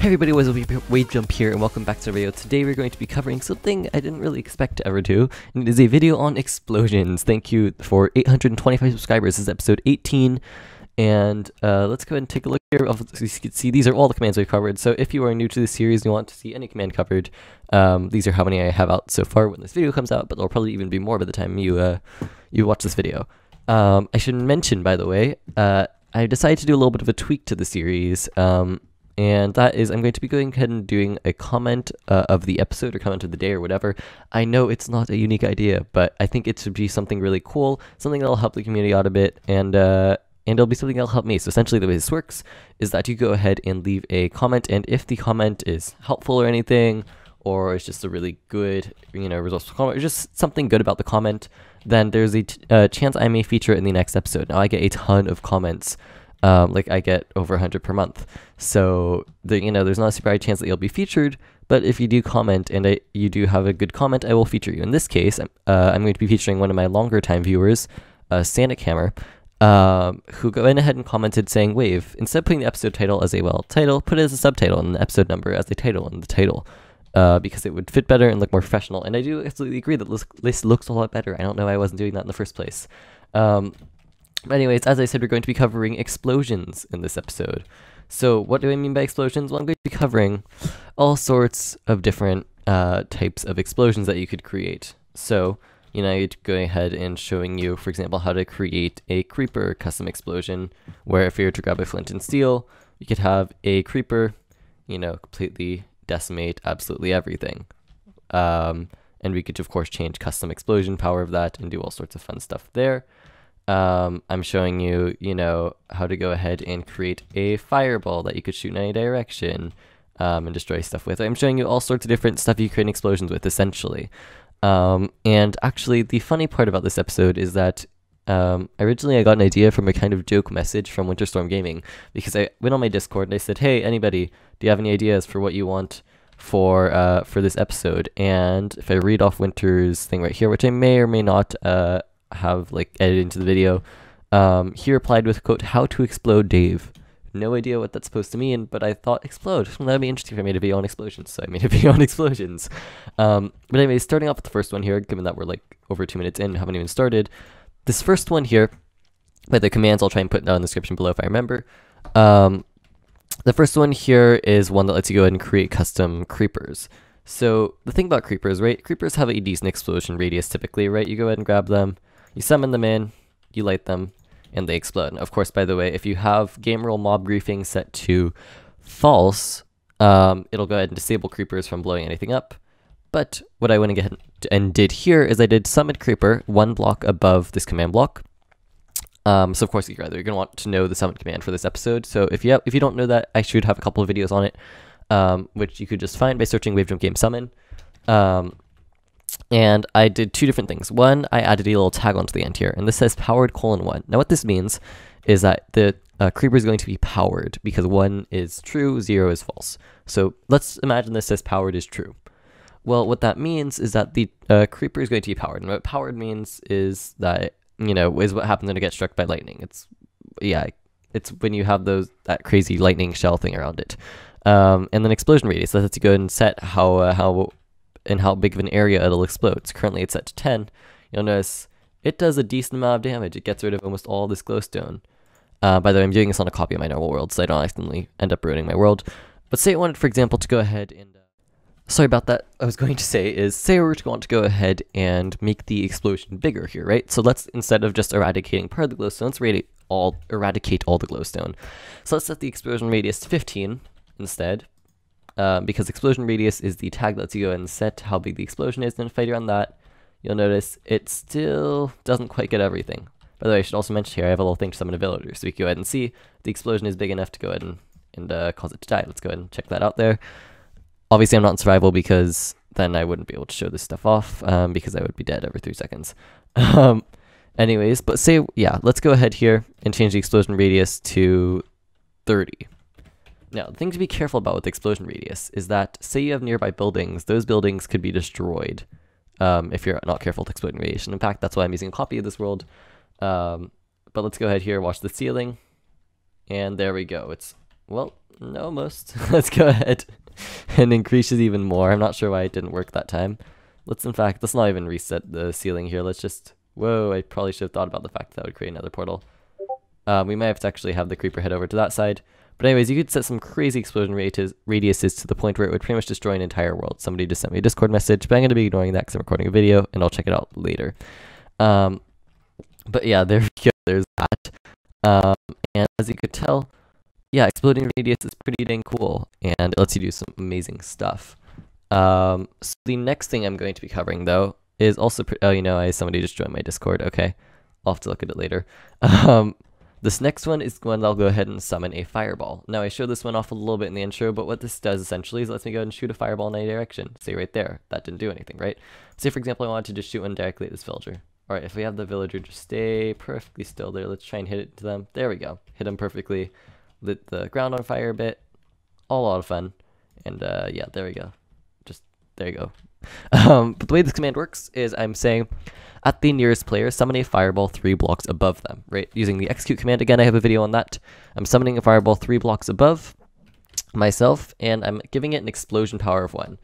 Hey everybody, what's up? Wavejump here, and welcome back to the video. Today we're going to be covering something I didn't really expect to ever do, and it is a video on explosions. Thank you for 825 subscribers. This is episode 18, and let's go ahead and take a look here. You can see these are all the commands we've covered, so if you are new to this series and you want to see any command covered, these are how many I have out so far when this video comes out, but there'll probably even be more by the time you watch this video. I should mention, by the way, I decided to do a little bit of a tweak to the series, and that is, I'm going to be going ahead and doing a comment of the episode or comment of the day or whatever. I know it's not a unique idea, but I think it should be something really cool, something that'll help the community out a bit, and it'll be something that'll help me. So essentially the way this works is that you go ahead and leave a comment, and if the comment is helpful or anything, or it's just a really good, resourceful comment, or just something good about the comment, then there's a chance I may feature it in the next episode. Now I get a ton of comments. Like I get over 100 per month, so there's not a super high chance that you'll be featured. But if you do comment and you do have a good comment, I will feature you. In this case, I'm going to be featuring one of my longer time viewers, Sanic Hammer, who went ahead and commented saying, "Wave, instead of putting the episode title as a title, put it as a subtitle and the episode number as a title in the title, because it would fit better and look more professional." And I do absolutely agree that this looks a lot better. I don't know why I wasn't doing that in the first place. But anyways, as I said, we're going to be covering explosions in this episode. So what do I mean by explosions? Well, I'm going to be covering all sorts of different types of explosions that you could create. So, going ahead and showing you, for example, how to create a creeper custom explosion, where if you were to grab a flint and steel, you could have a creeper, completely decimate absolutely everything. And we could, of course, change custom explosion power of that and do all sorts of fun stuff there. I'm showing you, how to go ahead and create a fireball that you could shoot in any direction, and destroy stuff with. I'm showing you all sorts of different stuff you create explosions with, essentially. And actually, the funny part about this episode is that, originally I got an idea from a kind of joke message from Winterstorm Gaming, because I went on my Discord and I said, "Hey, anybody, do you have any ideas for what you want for this episode?" And if I read off Winter's thing right here, which I may or may not, have edited into the video, he replied with, quote, "How to explode Dave." No idea what that's supposed to mean, but I thought explode. Well, that'd be interesting if I made a video on explosions, so I made a video on explosions. But anyway, starting off with the first one here, given that we're over 2 minutes in, haven't even started. This first one here, by the commands I'll try and put down in the description below if I remember. The first one here is one that lets you go ahead and create custom creepers. So the thing about creepers, right? Creepers have a decent explosion radius typically, right? You go ahead and grab them, you summon them in, you light them, and they explode. Of course, by the way, if you have game rule mob griefing set to false, it'll go ahead and disable creepers from blowing anything up. But what I went ahead and did here is I did summon creeper 1 block above this command block. So of course, you're going to want to know the summon command for this episode. So if you don't know that, I should have a couple of videos on it, which you could just find by searching Wavejump game summon. And I did 2 different things. One, I added a little tag onto the end here, and this says powered :1. Now what this means is that the creeper is going to be powered, because 1 is true, 0 is false. So let's imagine this says powered is true. Well, what that means is that the creeper is going to be powered, and what powered means is that, is what happens when it gets struck by lightning. It's when you have that crazy lightning shell thing around it. And then explosion radius, that lets you go and set how big of an area it'll explode. So currently it's set to 10. You'll notice it does a decent amount of damage. It gets rid of almost all this glowstone. By the way, I'm doing this on a copy of my normal world, so I don't accidentally end up ruining my world. But say I wanted, for example, to go ahead and... sorry about that. I was going to say is, say we were to want to go ahead and make the explosion bigger here, right? So let's, instead of just eradicating part of the glowstone, let's eradicate all the glowstone. So let's set the explosion radius to 15 instead. Because explosion radius is the tag that lets you go and set how big the explosion is, and if I do run that, you'll notice it still doesn't quite get everything. By the way, I should also mention here, I have a little thing to summon a villager, so we can go ahead and see the explosion is big enough to go ahead and cause it to die. Let's go ahead and check that out there. Obviously, I'm not in survival, because then I wouldn't be able to show this stuff off, because I would be dead every 3 seconds. Anyways, but let's go ahead here and change the explosion radius to 30. Now, the thing to be careful about with explosion radius is that, say you have nearby buildings, those buildings could be destroyed if you're not careful with explosion radiation. In fact, that's why I'm using a copy of this world. But let's go ahead here, watch the ceiling, and there we go. It's well, no, almost. Let's go ahead and increase it even more. I'm not sure why it didn't work that time. Let's not even reset the ceiling here. Let's just, whoa, I probably should have thought about the fact that would create another portal. We might have to actually have the creeper head over to that side. But anyways, you could set some crazy explosion radiuses to the point where it would pretty much destroy an entire world. Somebody just sent me a Discord message, but I'm going to be ignoring that because I'm recording a video, and I'll check it out later. But yeah, there we go. There's that. And as you could tell, yeah, exploding radius is pretty dang cool, and it lets you do some amazing stuff. So the next thing I'm going to be covering, though, is also... oh, you know, somebody just joined my Discord. Okay, I'll have to look at it later. This next one is when I'll go ahead and summon a fireball. Now, I showed this one off a little bit in the intro, but what this does essentially is it lets me go ahead and shoot a fireball in any direction. Say right there, that didn't do anything, right? Say, for example, I wanted to just shoot one directly at this villager. Alright, if we have the villager just stay perfectly still there, let's try and hit it to them. There we go. Hit them perfectly. Lit the ground on fire a bit. All a lot of fun. And yeah, there we go. Just, there you go. But the way this command works is I'm saying, at the nearest player, summon a fireball 3 blocks above them, right? Using the execute command, again, I have a video on that. I'm summoning a fireball 3 blocks above myself, and I'm giving it an explosion power of 1.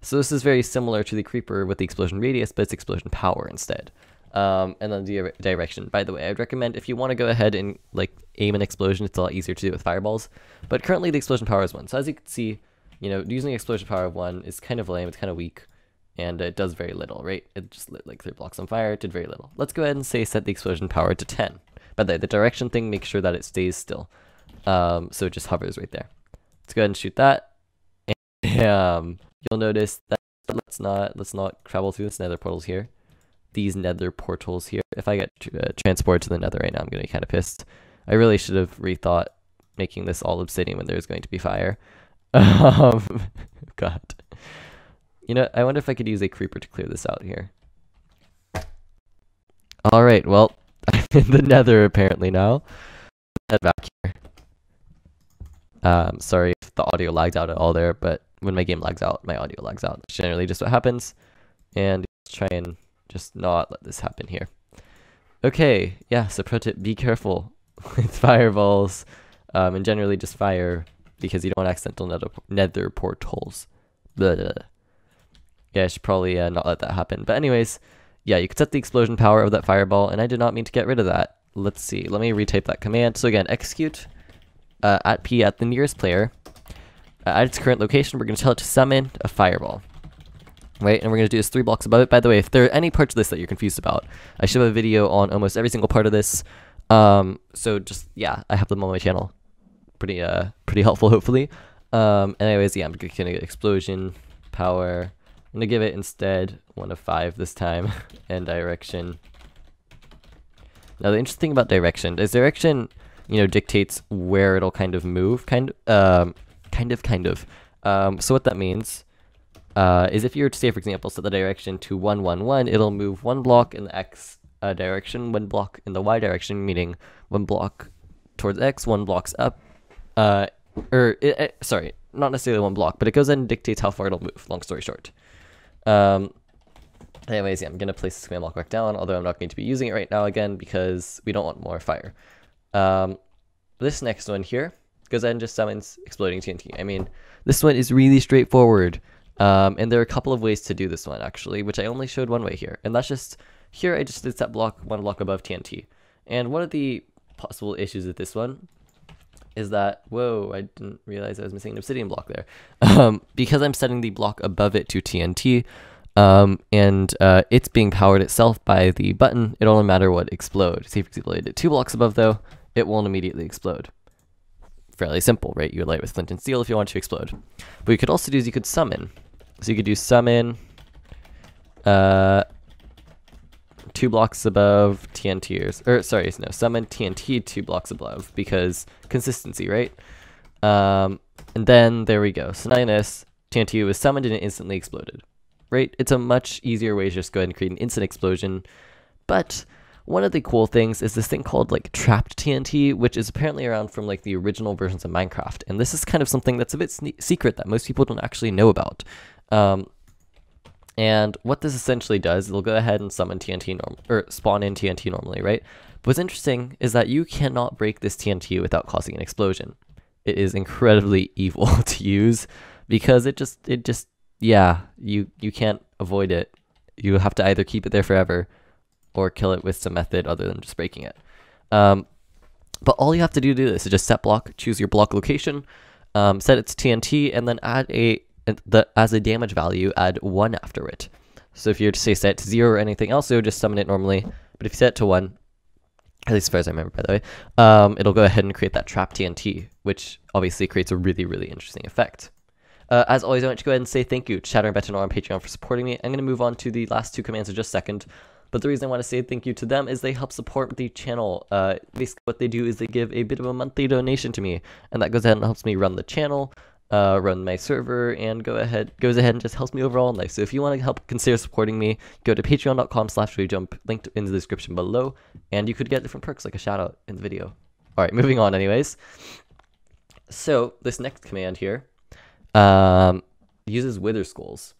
So this is very similar to the creeper with the explosion radius, but it's explosion power instead. And then the direction. By the way, I'd recommend if you want to go ahead and like aim an explosion, it's a lot easier to do with fireballs. But currently the explosion power is 1. So as you can see, you know, using explosion power of 1 is kind of lame, it's kind of weak. And it does very little, right? It just lit like 3 blocks on fire, it did very little. Let's go ahead and say set the explosion power to 10. By the way, the direction thing, make sure that it stays still. So it just hovers right there. Let's go ahead and shoot that. And you'll notice that let's not travel through this nether portals here. These nether portals here. If I get transported to the nether right now, I'm going to be kind of pissed. I really should have rethought making this all obsidian when there's going to be fire. God. You know, I wonder if I could use a creeper to clear this out here. Alright, well, I'm in the nether apparently now. Head back here. Sorry if the audio lags out at all there, but when my game lags out, my audio lags out. It's generally just what happens. And let's try and just not let this happen here. Okay, yeah, so pro tip, be careful with fireballs. And generally just fire because you don't want accidental nether portals. Blah, blah, blah. Yeah, I should probably not let that happen. But anyways, yeah, you could set the explosion power of that fireball, and I did not mean to get rid of that. Let's see. Let me retype that command. So again, execute at P at the nearest player. At its current location, we're going to tell it to summon a fireball. Right, and we're going to do this 3 blocks above it. By the way, if there are any parts of this that you're confused about, I should have a video on almost every single part of this. So just, yeah, I have them on my channel. Pretty helpful, hopefully. Anyways, yeah, I'm going to get explosion power. I'm going to give it instead 1 of 5 this time, and direction. Now, the interesting thing about direction is direction, you know, dictates where it'll kind of move, kind of. So what that means is if you were to say, for example, set the direction to 1, 1, 1, it'll move 1 block in the X direction, 1 block in the Y direction, meaning 1 block towards X, 1 blocks up. Sorry, not necessarily 1 block, but it goes ahead and dictates how far it'll move, long story short. Anyways, yeah, I'm going to place this command block back down, although I'm not going to be using it right now again because we don't want more fire. This next one here goes ahead and just summons exploding TNT. I mean, this one is really straightforward. And there are a couple of ways to do this one, actually, which I only showed one way here. And that's just, here I just did set block 1 block above TNT. And one of the possible issues with this one is that, whoa, I didn't realize I was missing an obsidian block there. Because I'm setting the block above it to TNT, and it's being powered itself by the button, it only matter what explode. Say, for example, I did 2 blocks above, though, it won't immediately explode. Fairly simple, right? You would light it with flint and steel if you want to explode. What you could also do is you could summon. So you could do summon 2 blocks above TNT, or sorry, no, summon TNT 2 blocks above, because consistency, right? And then there we go. So now in this, TNT was summoned and it instantly exploded, right? It's a much easier way to just go ahead and create an instant explosion. But one of the cool things is this thing called like trapped TNT, which is apparently around from like the original versions of Minecraft. And this is kind of something that's a bit secret that most people don't actually know about. And what this essentially does, it'll go ahead and summon TNT or spawn in TNT normally, right? But what's interesting is that you cannot break this TNT without causing an explosion. it is incredibly evil to use because it just yeah, you can't avoid it. You have to either keep it there forever or kill it with some method other than just breaking it. But all you have to do this is just set block, choose your block location, set it to TNT, and then add as a damage value, add 1 after it. So if you were to say set it to 0 or anything else, it would just summon it normally. But if you set it to 1, at least as far as I remember, by the way, it'll go ahead and create that trap TNT, which obviously creates a really, really interesting effect. As always, I want to go ahead and say thank you to Shadow and Betanor on Patreon for supporting me. I'm going to move on to the last 2 commands in just a second. But the reason I want to say thank you to them is they help support the channel. Basically what they do is they give a bit of a monthly donation to me, and that goes ahead and helps me run the channel, run my server, and goes ahead and just helps me overall in life. So if you want to help consider supporting me, go to patreon.com/wavejump, linked in the description below, and you could get different perks like a shout out in the video. Alright, moving on anyways. So this next command here uses Wither Skulls.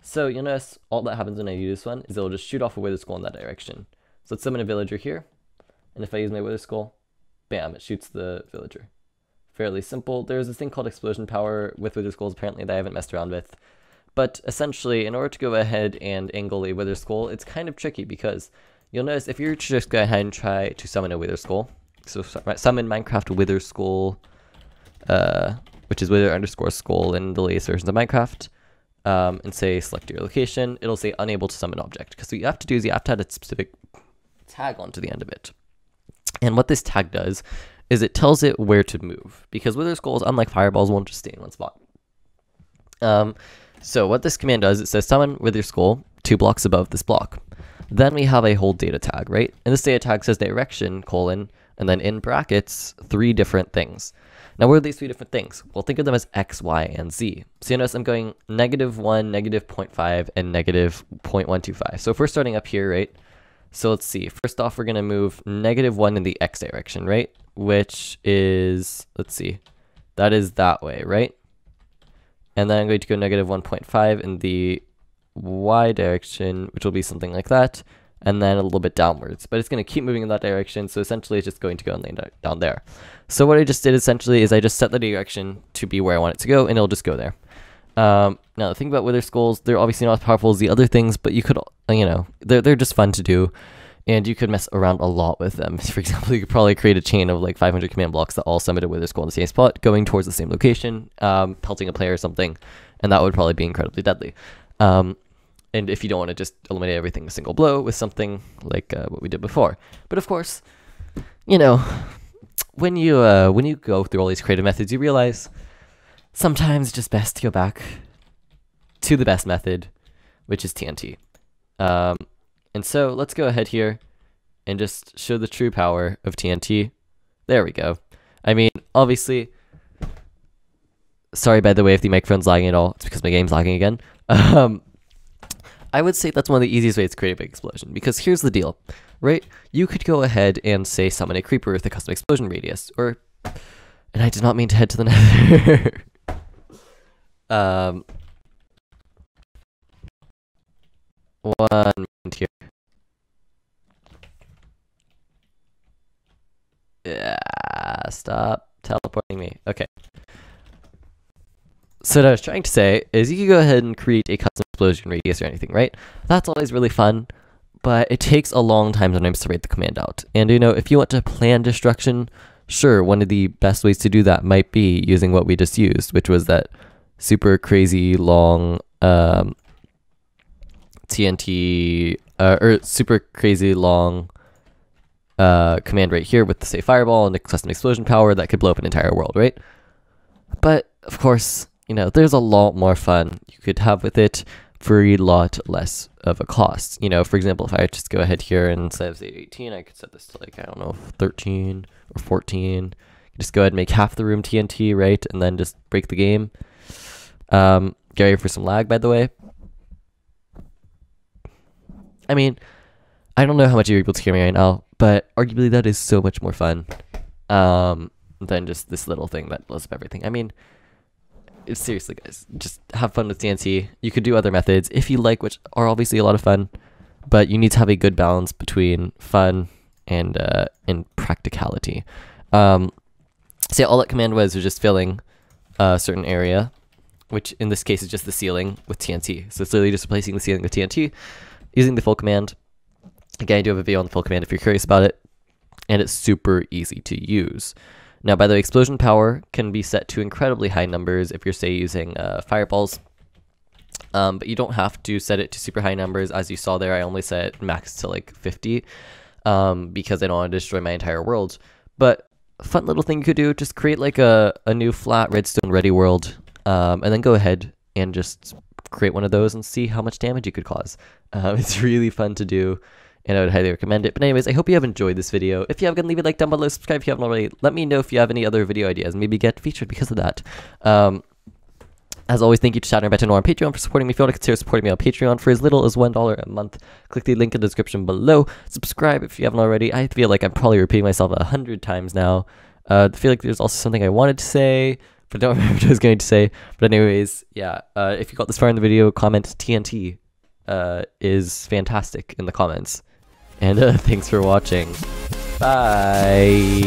So you'll notice all that happens when I use this one is it'll just shoot off a Wither Skull in that direction. So let's summon a villager here, and if I use my Wither Skull, bam, it shoots the villager. Fairly simple. There's this thing called explosion power with Wither Skulls apparently that I haven't messed around with. But essentially, in order to go ahead and angle a Wither Skull, it's kind of tricky because you'll notice if you're to just go ahead and try to summon a Wither Skull, so summon Minecraft Wither Skull, which is Wither_Skull in the latest versions of Minecraft, and say select your location, it'll say unable to summon object. Because what you have to do is you have to add a specific tag onto the end of it. And what this tag does is it tells it where to move. Because Wither Skulls, unlike fireballs, won't just stay in one spot. So what this command does, it says summon Wither Skull 2 blocks above this block. Then we have a whole data tag, right? And this data tag says direction, and then in brackets, 3 different things. Now, what are these 3 different things? Well, think of them as X, Y, and Z. So you notice I'm going -1, -0.5, and -0.125. So if we're starting up here, right? So let's see. First off, we're going to move -1 in the X direction, right? Which is, let's see, that is that way, right? And then I'm going to go -1.5 in the Y direction, which will be something like that. And then a little bit downwards, but it's going to keep moving in that direction, so essentially it's just going to go and land down there. So what I just did essentially is I just set the direction to be where I want it to go, and it'll just go there. Now the thing about Wither Skulls, they're obviously not as powerful as the other things, but you could, you know, they're just fun to do, and you could mess around a lot with them. For example, you could probably create a chain of like 500 command blocks that all summon a Wither Skull in the same spot, going towards the same location, pelting a player or something, and that would probably be incredibly deadly. And if you don't want to just eliminate everything in a single blow with something like what we did before. But of course, you know, when you go through all these creative methods, you realize sometimes it's just best to go back to the best method, which is TNT. And so let's go ahead here and just show the true power of TNT. There we go. I mean, obviously, sorry by the way if the microphone's lagging at all. It's because my game's lagging again. I would say that's one of the easiest ways to create a big explosion, because here's the deal, right? You could go ahead and say summon a creeper with a custom explosion radius, or, and I did not mean to head to the nether. One moment here. Yeah, stop teleporting me. Okay. So what I was trying to say is you could go ahead and create a custom explosion radius or anything, right? That's always really fun, but it takes a long time sometimes to write the command out. And you know, if you want to plan destruction, sure, one of the best ways to do that might be using what we just used, which was that super crazy long TNT, or super crazy long command right here with, say, fireball and a custom explosion power that could blow up an entire world, right? But, of course, you know, there's a lot more fun you could have with it for a lot less of a cost. You know, for example, if I just go ahead here and instead of say 18, I could set this to like, I don't know, 13 or 14. Just go ahead and make half the room TNT, right? And then just break the game. Get ready for some lag, by the way. I mean, I don't know how much you're able to hear me right now, but arguably that is so much more fun than just this little thing that blows up everything. I mean, seriously, guys, just have fun with TNT. You could do other methods if you like, which are obviously a lot of fun, but you need to have a good balance between fun and practicality. So all that command was just filling a certain area, which in this case is just the ceiling with TNT. So it's literally just replacing the ceiling with TNT using the full command. Again, I do have a video on the full command if you're curious about it, and it's super easy to use. Now, by the way, explosion power can be set to incredibly high numbers if you're, say, using fireballs, but you don't have to set it to super high numbers. As you saw there, I only set max to like 50 because I don't want to destroy my entire world. But a fun little thing you could do, just create like a new flat redstone ready world, and then go ahead and just create one of those and see how much damage you could cause. It's really fun to do, and I would highly recommend it. But anyways, I hope you have enjoyed this video. If you have, leave a like down below, subscribe if you haven't already. Let me know if you have any other video ideas, maybe get featured because of that. As always, thank you to Shadow and Betanor on Patreon for supporting me. If you want to consider supporting me on Patreon for as little as $1 a month, click the link in the description below. Subscribe if you haven't already. I feel like I'm probably repeating myself 100 times now. I feel like there's also something I wanted to say, but I don't remember what I was going to say. But anyways, yeah, if you got this far in the video, comment TNT is fantastic in the comments. And thanks for watching. Bye.